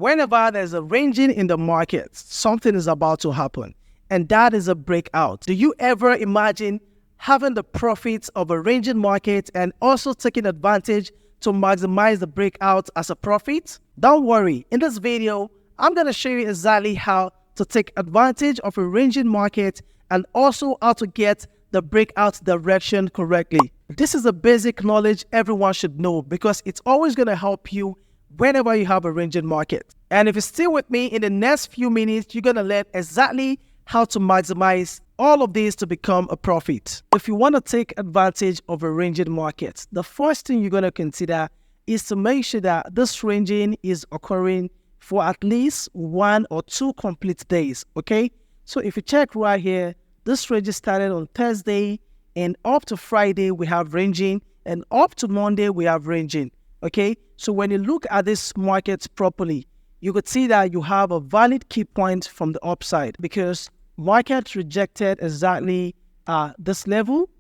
Whenever there's a ranging in the market, something is about to happen, and that is a breakout. Do you ever imagine having the profits of a ranging market and also taking advantage to maximize the breakout as a profit? Don't worry, in this video, I'm going to show you exactly how to take advantage of a ranging market and also how to get the breakout direction correctly. This is a basic knowledge everyone should know because it's always going to help you whenever you have a ranging market. And if you're still with me, in the next few minutes, you're going to learn exactly how to maximize all of these to become a profit. If you want to take advantage of a ranging market, the first thing you're going to consider is to make sure that this ranging is occurring for at least 1 or 2 complete days, okay? So if you check right here, this range started on Thursday, and up to Friday we have ranging, and up to Monday we have ranging, okay? So when you look at this market properly, you could see that you have a valid key point from the upside because market rejected exactly at this level,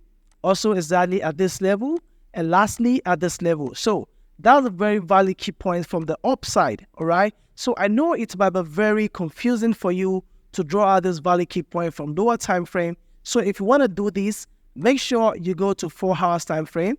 also exactly at this level, and lastly at this level. So that's a very valid key point from the upside, all right? So I know it might be very confusing for you to draw out this valid key point from lower time frame. So if you want to do this, make sure you go to 4 hours time frame.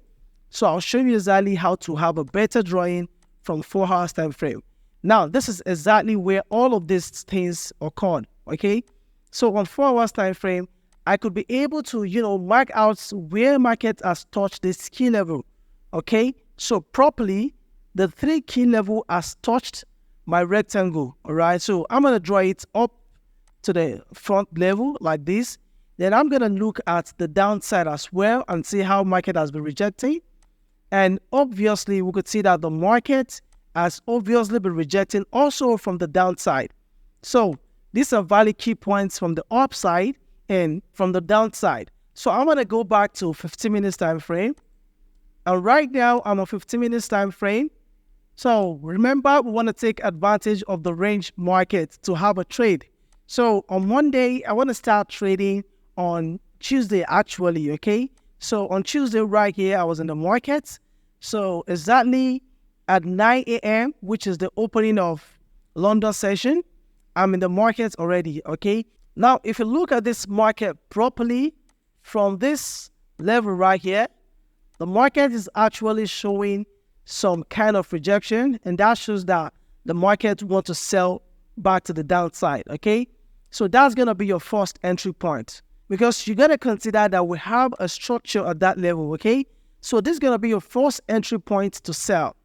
So I'll show you exactly how to have a better drawing from 4 hours time frame. Now, this is exactly where all of these things occurred, okay? So on 4 hours time frame, I could be able to, mark out where market has touched this key level, okay? So properly, the 3 key level has touched my rectangle, all right? So I'm going to draw it up to the front level like this. Then I'm going to look at the downside as well and see how market has been rejecting. And obviously, we could see that the market has obviously been rejecting also from the downside. So these are valid key points from the upside and from the downside. So I'm going to go back to 15 minutes time frame. And right now, I'm on 15 minutes time frame. So remember, we want to take advantage of the range market to have a trade. So on Monday, I want to start trading on Tuesday actually, okay? So on Tuesday right here, I was in the market. So exactly at 9 a.m., which is the opening of London session, I'm in the market already, okay? Now, if you look at this market properly from this level right here, the market is actually showing some kind of rejection, and that shows that the market wants to sell back to the downside, okay? So that's going to be your first entry point because you got to consider that we have a structure at that level, okay? So this is going to be your first entry point to sell,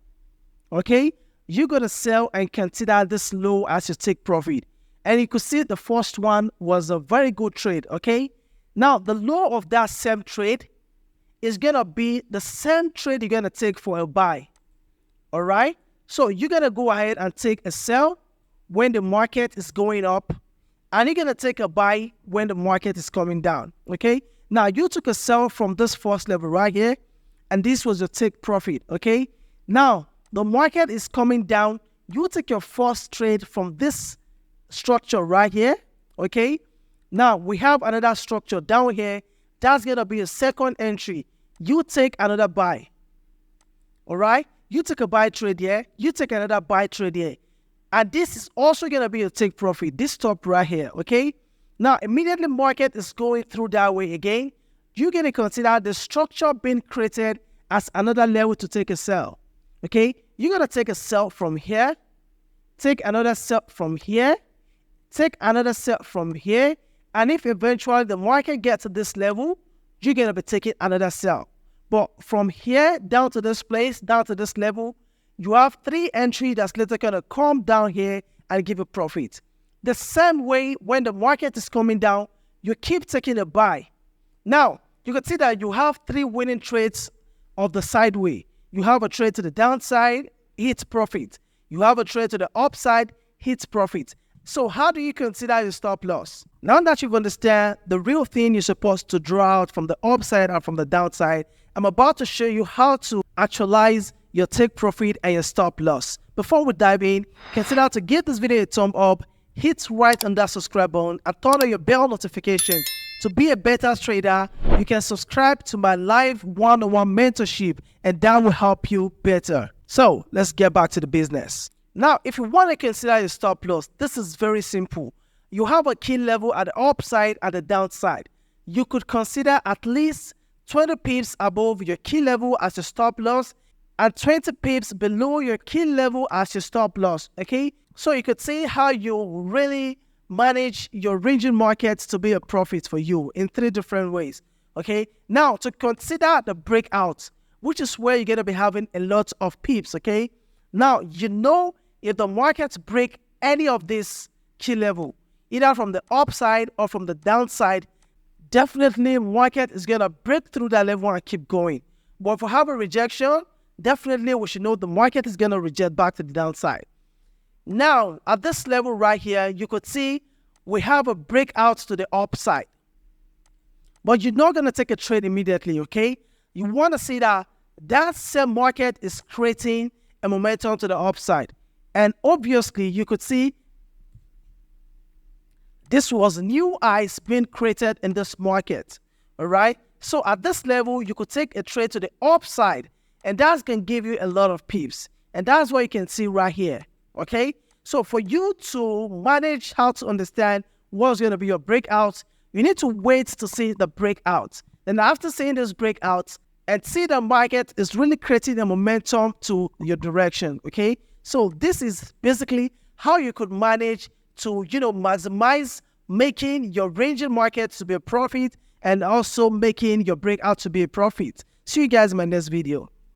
okay? You're going to sell and consider this low as you take profit. And you could see the first one was a very good trade, okay? Now, the low of that same trade is going to be the same trade you're going to take for a buy, all right? So you're going to go ahead and take a sell when the market is going up, and you're going to take a buy when the market is coming down, okay? Now, you took a sell from this first level right here, and this was your take profit, okay? Now, the market is coming down. You take your first trade from this structure right here, okay? Now, we have another structure down here. That's going to be a second entry. You take another buy, all right? You take a buy trade here. You take another buy trade here. And this is also going to be a take profit, this top right here, okay? Now, immediately market is going through that way again. You're going to consider the structure being created as another level to take a sell, okay? You're going to take a sell from here, take another sell from here, take another sell from here, and if eventually the market gets to this level, you're going to be taking another sell. But from here down to this place, down to this level, you have 3 entries that's later going to come down here and give a profit. The same way when the market is coming down, you keep taking a buy. Now, you can see that you have 3 winning trades of the sideway. You have a trade to the downside, hits profit. You have a trade to the upside, hits profit. So how do you consider your stop loss? Now that you've understand the real thing you're supposed to draw out from the upside and from the downside, I'm about to show you how to actualize your take profit and your stop loss. Before we dive in, consider to give this video a thumb up, hit right on that subscribe button, and turn on your bell notification. To be a better trader, you can subscribe to my live one-on-one mentorship, and that will help you better. So let's get back to the business. Now, if you want to consider your stop loss, this is very simple. You have a key level at the upside and the downside. You could consider at least 20 pips above your key level as your stop loss and 20 pips below your key level as your stop loss, okay? So you could see how you really manage your ranging markets to be a profit for you in 3 different ways, okay? Now, to consider the breakout, which is where you're going to be having a lot of pips, okay? Now, if the markets break any of this key level, either from the upside or from the downside, definitely market is going to break through that level and keep going. But if we have a rejection, definitely we should know the market is going to reject back to the downside. Now, at this level right here, you could see we have a breakout to the upside. But you're not going to take a trade immediately, okay? You want to see that same market is creating a momentum to the upside. And obviously, you could see this was new highs being created in this market, all right? So at this level, you could take a trade to the upside, and that can give you a lot of pips. And that's what you can see right here, okay? So for you to manage how to understand what's going to be your breakout, you need to wait to see the breakout. Then after seeing this breakout and see the market is really creating a momentum to your direction, okay? So this is basically how you could manage to, maximize making your ranging market to be a profit and also making your breakout to be a profit. See you guys in my next video.